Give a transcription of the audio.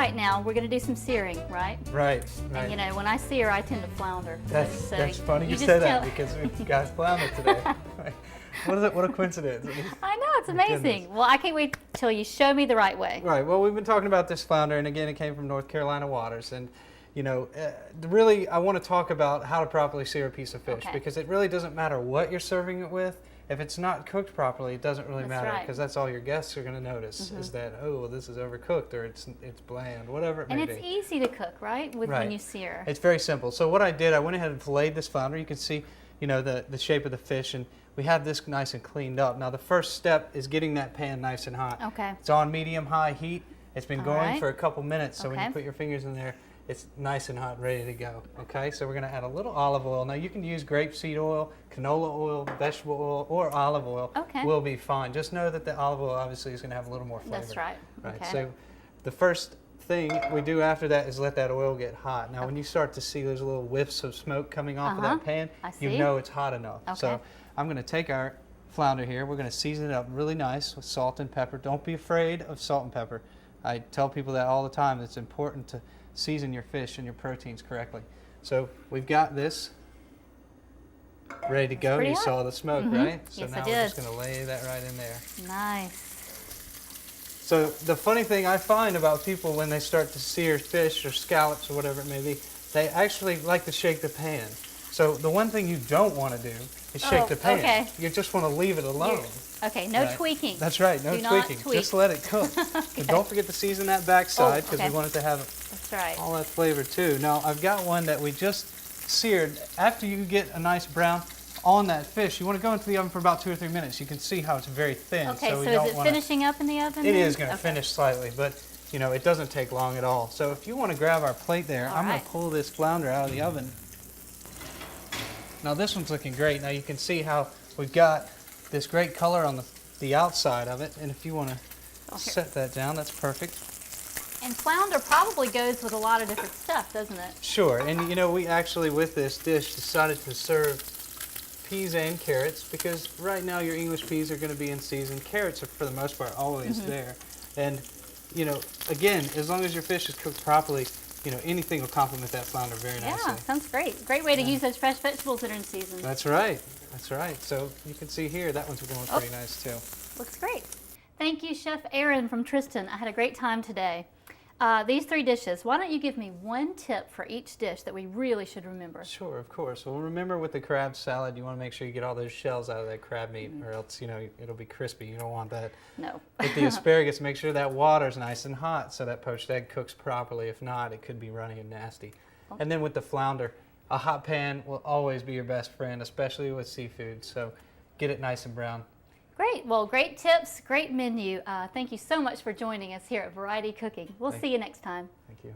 right now, we're going to do some searing, right? Right. And you know, when I sear, I tend to flounder. That's funny you say that because we've got flounder today. What is it? What a coincidence. I know, it's amazing. Well, I can't wait till you show me the right way. Right. Well, we've been talking about this flounder, and again, it came from North Carolina waters. And, you know, really, I want to talk about how to properly sear a piece of fish because it really doesn't matter what you're serving it with. If it's not cooked properly, it doesn't really matter because that's all your guests are going to notice is that, oh, well, this is overcooked or it's bland, whatever it may be. And it's easy to cook, right, when you sear. It's very simple. So what I did, I went ahead and filleted this flounder. You can see, you know, the shape of the fish, and we have this nice and cleaned up. Now the first step is getting that pan nice and hot. Okay. It's on medium-high heat. It's been going for a couple minutes, so when you put your fingers in there, it's nice and hot and ready to go. Okay, so we're going to add a little olive oil. Now you can use grapeseed oil, canola oil, vegetable oil, or olive oil. Will be fine. Just know that the olive oil obviously is going to have a little more flavor. That's right. Right. So the first thing we do after that is let that oil get hot. Now when you start to see those little whiffs of smoke coming off of that pan, you know it's hot enough. So I'm going to take our flounder here. We're going to season it up really nice with salt and pepper. Don't be afraid of salt and pepper. I tell people that all the time. It's important to season your fish and your proteins correctly. So we've got this ready to go. You saw the smoke, right? So now we're just going to lay that right in there. Nice. So the funny thing I find about people when they start to sear fish or scallops or whatever it may be, they actually like to shake the pan. So the one thing you don't want to do is shake the pan. You just want to leave it alone. No tweaking. That's right, no tweaking. Just let it cook. But don't forget to season that backside because we want it to have all that flavor too. Now I've got one that we just seared. After you get a nice brown on that fish, you want to go into the oven for about 2 or 3 minutes. You can see how it's very thin. Okay, so is it finishing up in the oven? It is going to finish slightly, but you know, it doesn't take long at all. So if you want to grab our plate there, I'm going to pull this flounder out of the oven. Now this one's looking great. Now you can see how we've got this great color on the outside of it, and if you want to set that down, that's perfect. And flounder probably goes with a lot of different stuff, doesn't it? Sure, and you know, we actually with this dish decided to serve peas and carrots because right now your English peas are going to be in season. Carrots are for the most part always there, and you know, again, as long as your fish is cooked properly, you know, anything will complement that flounder very nicely. Yeah, sounds great. Great way to use those fresh vegetables that are in season. That's right. That's right. So you can see here, that one's going pretty nice too. Looks great. Thank you, Chef Aaron from Tristan. I had a great time today. These 3 dishes, why don't you give me one tip for each dish that we really should remember? Sure, of course. Well, remember with the crab salad, you want to make sure you get all those shells out of that crab meat or else, you know, it'll be crispy. You don't want that. No. With the asparagus, make sure that water's nice and hot so that poached egg cooks properly. If not, it could be runny and nasty. And then with the flounder, a hot pan will always be your best friend, especially with seafood. So get it nice and brown. Great. Well, great tips, great menu. Thank you so much for joining us here at Variety Cooking. We'll see you next time. Thank you.